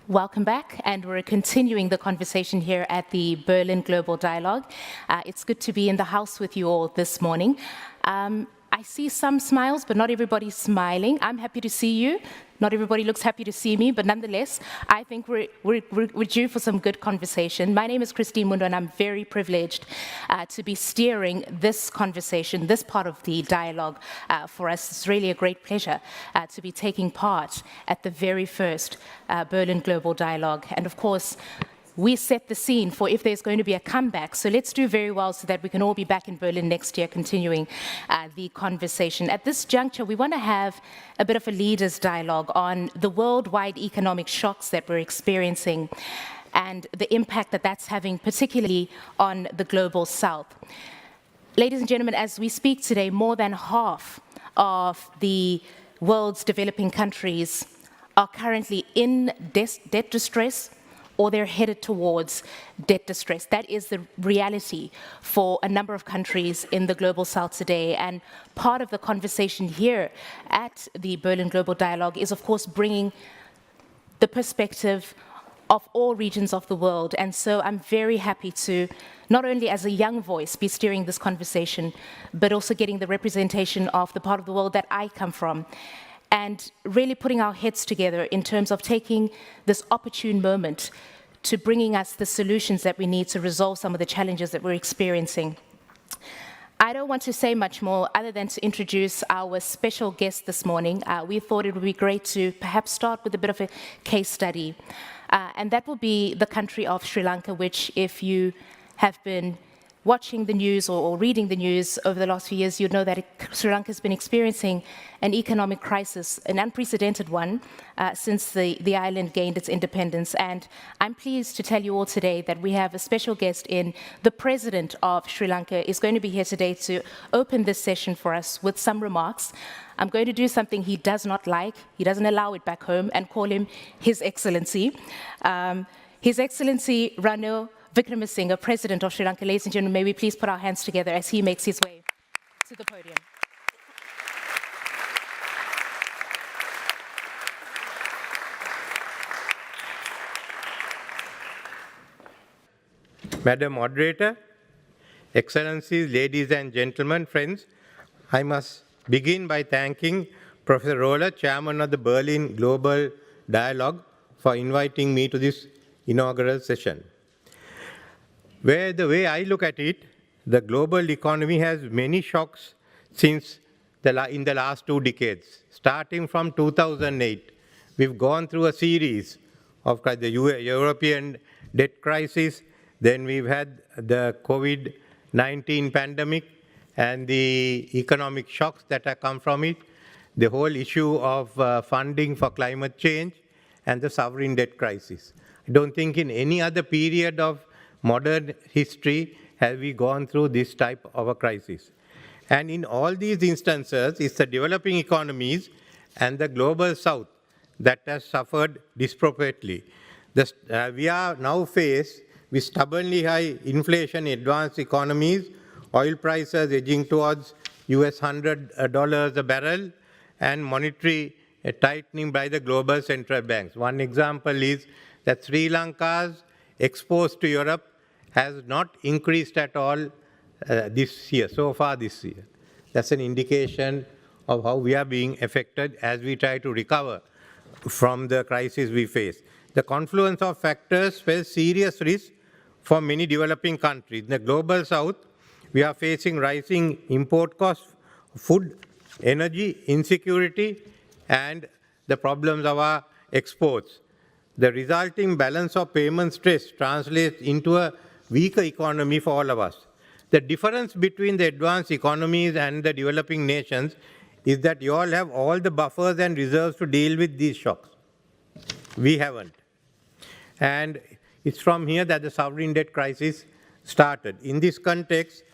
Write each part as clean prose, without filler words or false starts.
Welcome back, and we're continuing the conversation here at the Berlin Global Dialogue. It's good to be in the house with you all this morning. I see some smiles, but not everybody's smiling. I'm happy to see you. Not everybody looks happy to see me, but nonetheless, I think we're due for some good conversation. My name is Christine Mundo, and I'm very privileged to be steering this conversation, this part of the dialogue for us. It's really a great pleasure to be taking part at the very first Berlin Global Dialogue. And of course, we set the scene for if there's going to be a comeback. So let's do very well so that we can all be back in Berlin next year, continuing the conversation. At this juncture, we want to have a bit of a leaders' dialogue on the worldwide economic shocks that we're experiencing and the impact that that's having, particularly on the global south. Ladies and gentlemen, as we speak today, more than half of the world's developing countries are currently in debt distress, or they're headed towards debt distress. That is the reality for a number of countries in the Global South today. And part of the conversation here at the Berlin Global Dialogue is, of course, bringing the perspective of all regions of the world. And so I'm very happy to, not only as a young voice, be steering this conversation, but also getting the representation of the part of the world that I come from, and really putting our heads together in terms of taking this opportune moment to bringing us the solutions that we need to resolve some of the challenges that we're experiencing. I don't want to say much more other than to introduce our special guest this morning. We thought it would be great to perhaps start with a bit of a case study. And that will be the country of Sri Lanka, which, if you have been watching the news or reading the news over the last few years, you'd know that Sri Lanka has been experiencing an economic crisis, an unprecedented one, since the island gained its independence. And I'm pleased to tell you all today that we have a special guest in. The president of Sri Lanka is going to be here today to open this session for us with some remarks. I'm going to do something he does not like. He doesn't allow it back home, and call him His Excellency. His Excellency Ranil Wickremesinghe, President of Sri Lanka. Ladies and gentlemen, may we please put our hands together as he makes his way to the podium. Madam Moderator, Excellencies, ladies and gentlemen, friends, I must begin by thanking Professor Roller, Chairman of the Berlin Global Dialogue, for inviting me to this inaugural session. Where the way I look at it, the global economy has many shocks since in the last 2 decades. Starting from 2008, we've gone through a series of the European debt crisis, then we've had the COVID-19 pandemic and the economic shocks that have come from it, the whole issue of funding for climate change, and the sovereign debt crisis. I don't think in any other period of modern history have we gone through this type of a crisis. And in all these instances, it's the developing economies and the global south that has suffered disproportionately. We are now faced with stubbornly high inflation in advanced economies, oil prices edging towards US $100 a barrel, and monetary tightening by the global central banks. One example is that Sri Lanka's exports to Europe has not increased at all this year, so far this year. That's an indication of how we are being affected as we try to recover from the crisis we face. The confluence of factors spells serious risk for many developing countries. In the global south, we are facing rising import costs, food, energy, insecurity, and the problems of our exports. The resulting balance of payment stress translates into a weaker economy for all of us. The difference between the advanced economies and the developing nations is that you all have all the buffers and reserves to deal with these shocks. We haven't. And it's from here that the sovereign debt crisis started. In this context,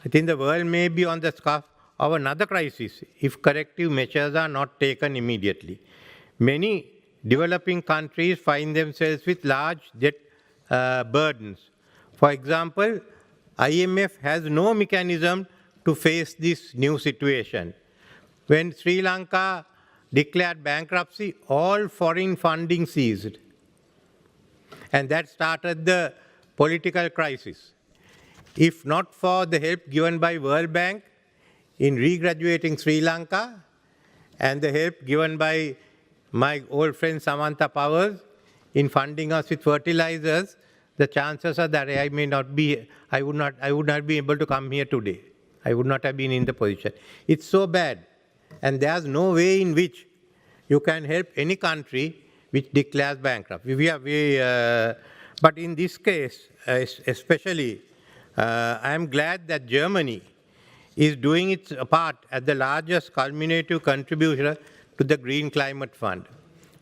I think the world may be on the cusp of another crisis if corrective measures are not taken immediately. Many developing countries find themselves with large debt burdens. For example, IMF has no mechanism to face this new situation. When Sri Lanka declared bankruptcy, all foreign funding ceased. and that started the political crisis. If not for the help given by World Bank in regraduating Sri Lanka and the help given by my old friend Samantha Powers in funding us with fertilizers, the chances are that I would not be able to come here today. I would not have been in the position. It's so bad, and there's no way in which you can help any country which declares bankrupt. But in this case, especially, I am glad that Germany is doing its part as the largest culminative contributor to the Green Climate Fund.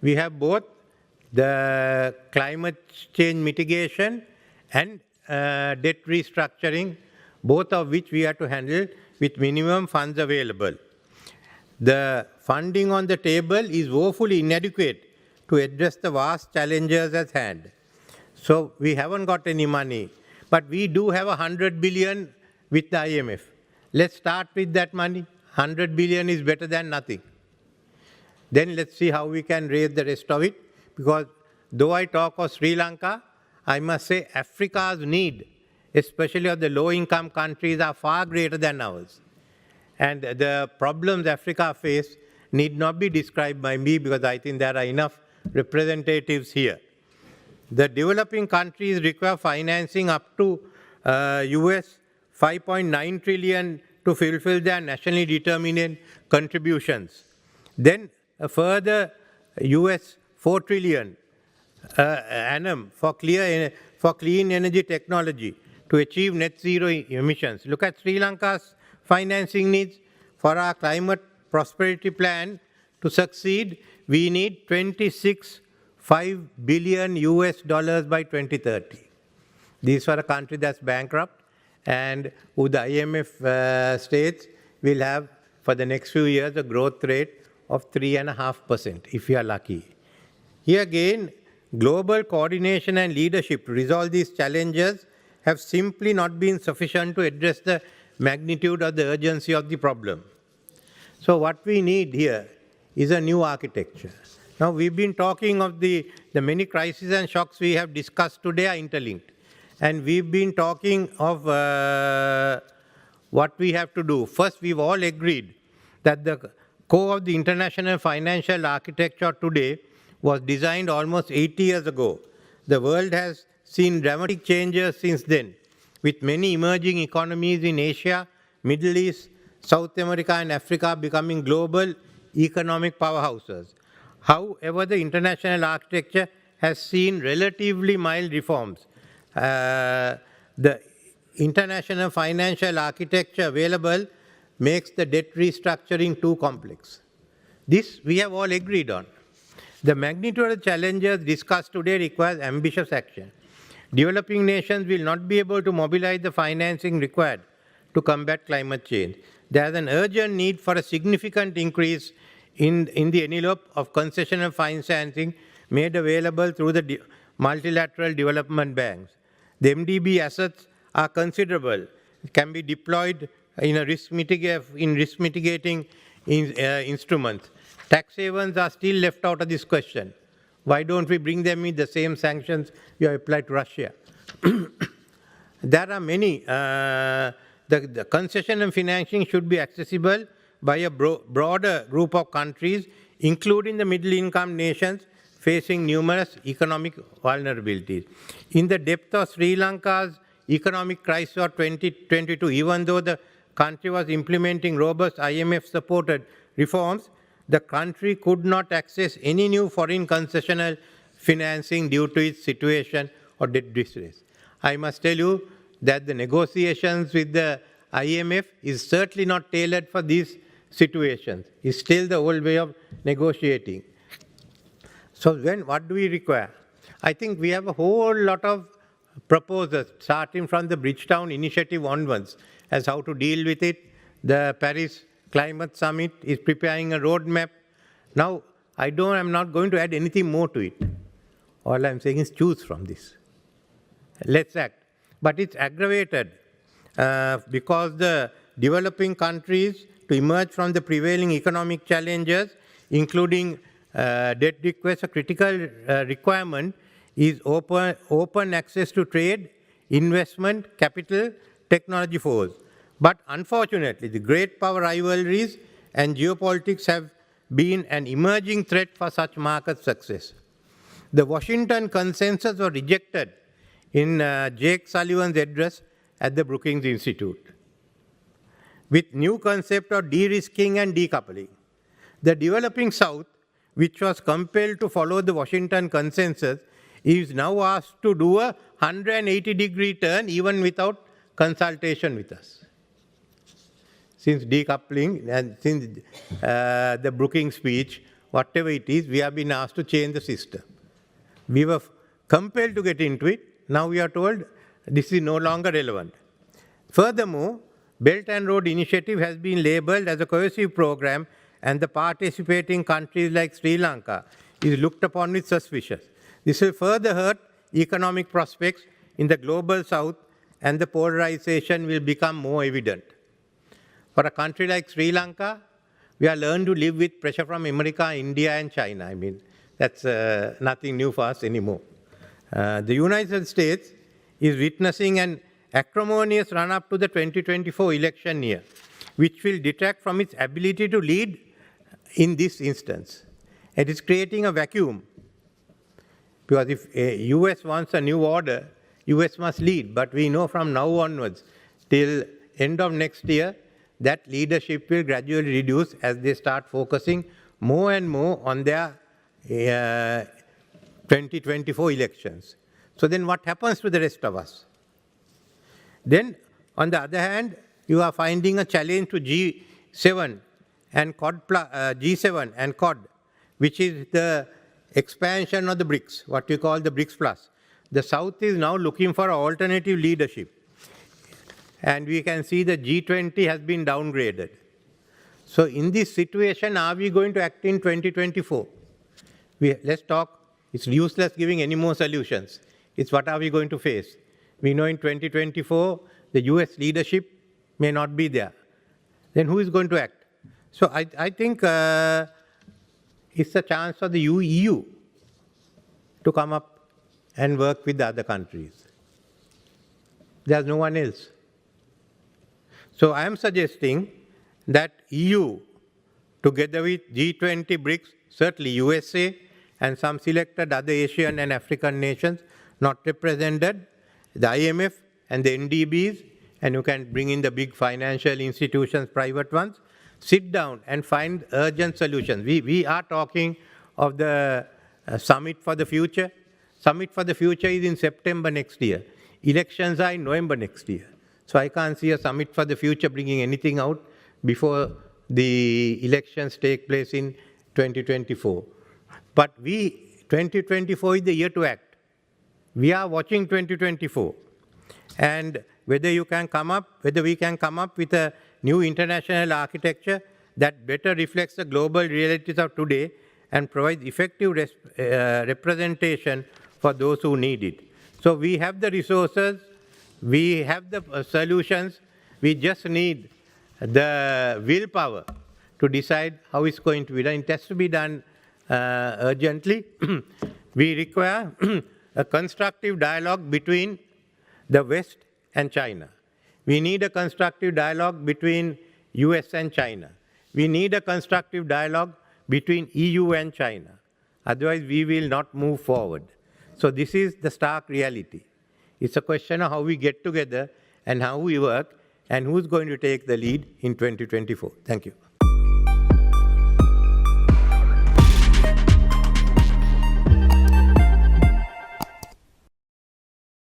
We have both the climate change mitigation and debt restructuring, both of which we have to handle with minimum funds available. The funding on the table is woefully inadequate to address the vast challenges at hand. So we haven't got any money, but we do have 100 billion with the IMF. Let's start with that money. 100 billion is better than nothing. Then let's see how we can raise the rest of it, because though I talk of Sri Lanka, I must say Africa's need, especially of the low-income countries, are far greater than ours. And the problems Africa faces need not be described by me, because I think there are enough representatives here. The developing countries require financing up to US 5.9 trillion to fulfill their nationally determined contributions. Then a further US 4 trillion annum for clean energy technology to achieve net zero emissions. Look at Sri Lanka's financing needs. For our climate prosperity plan to succeed, we need 26.5 billion US dollars by 2030. These are a country that's bankrupt, and who the IMF states will have, for the next few years, a growth rate of 3.5%, if we are lucky. Here again, global coordination and leadership to resolve these challenges have simply not been sufficient to address the magnitude or the urgency of the problem. So what we need here is a new architecture. Now, we've been talking of the many crises and shocks we have discussed today are interlinked. And we've been talking of what we have to do. First, we've all agreed that the core of the international financial architecture today was designed almost 80 years ago. The world has seen dramatic changes since then, with many emerging economies in Asia, Middle East, South America, and Africa becoming global economic powerhouses. However, the international architecture has seen relatively mild reforms. The international financial architecture available makes the debt restructuring too complex. This we have all agreed on. The magnitude of the challenges discussed today requires ambitious action. Developing nations will not be able to mobilize the financing required to combat climate change. There is an urgent need for a significant increase in the envelope of concessional financing made available through the multilateral development banks. The MDB assets are considerable, can be deployed in risk mitigating instruments. Tax havens are still left out of this question. Why don't we bring them in the same sanctions we have applied to Russia? There are many. The concession and financing should be accessible by a broader group of countries, including the middle-income nations facing numerous economic vulnerabilities. In the depth of Sri Lanka's economic crisis of 2022, even though the country was implementing robust IMF-supported reforms, the country could not access any new foreign concessional financing due to its situation or debt distress. I must tell you that the negotiations with the IMF is certainly not tailored for these situations. It's still the old way of negotiating. So what do we require? I think we have a whole lot of proposals, starting from the Bridgetown Initiative onwards, as how to deal with it. The Paris Climate Summit is preparing a roadmap. Now, I'm not going to add anything more to it. All I'm saying is choose from this. Let's act. But it's aggravated because the developing countries, to emerge from the prevailing economic challenges, including debt requests, a critical requirement is open access to trade, investment, capital, technology flows. But unfortunately, the great power rivalries and geopolitics have been an emerging threat for such market success. The Washington Consensus was rejected in Jake Sullivan's address at the Brookings Institute, with new concept of de-risking and decoupling. The developing South, which was compelled to follow the Washington Consensus, is now asked to do a 180-degree turn even without consultation with us. Since decoupling and since the Brookings speech, whatever it is, we have been asked to change the system. We were compelled to get into it. Now we are told this is no longer relevant. Furthermore, Belt and Road Initiative has been labeled as a cohesive program, and the participating countries like Sri Lanka is looked upon with suspicion. This will further hurt economic prospects in the global South, and the polarization will become more evident. For a country like Sri Lanka, we have learned to live with pressure from America, India, and China. I mean, that's nothing new for us anymore. The United States is witnessing an acrimonious run-up to the 2024 election year, which will detract from its ability to lead in this instance. It is creating a vacuum, because if US wants a new order, US must lead. But we know from now onwards till end of next year, that leadership will gradually reduce as they start focusing more and more on their 2024 elections. So then what happens to the rest of us? Then, on the other hand, you are finding a challenge to G7 and G7 and Quad, which is the expansion of the BRICS, what we call the BRICS Plus. The South is now looking for alternative leadership. And we can see the G20 has been downgraded. So in this situation, are we going to act in 2024? Let's talk. It's useless giving any more solutions. It's what are we going to face? We know in 2024, the US leadership may not be there. Then who is going to act? So I think it's a chance for the EU to come up and work with the other countries. There's no one else. So I am suggesting that EU, together with G20, BRICS, certainly USA, and some selected other Asian and African nations not represented, the IMF and the NDBs, and you can bring in the big financial institutions, private ones, sit down and find urgent solutions. We are talking of the Summit for the Future. Summit for the Future is in September next year. Elections are in November next year. So I can't see a Summit for the Future bringing anything out before the elections take place in 2024. But 2024 is the year to act. We are watching 2024. And whether we can come up with a new international architecture that better reflects the global realities of today and provides effective representation for those who need it. So we have the resources, we have the solutions, we just need the willpower to decide how it's going to be done. It has to be done urgently. We require a constructive dialogue between the West and China. We need a constructive dialogue between US and China. We need a constructive dialogue between EU and China. Otherwise, we will not move forward. So this is the stark reality. It's a question of how we get together and how we work and who's going to take the lead in 2024. Thank you.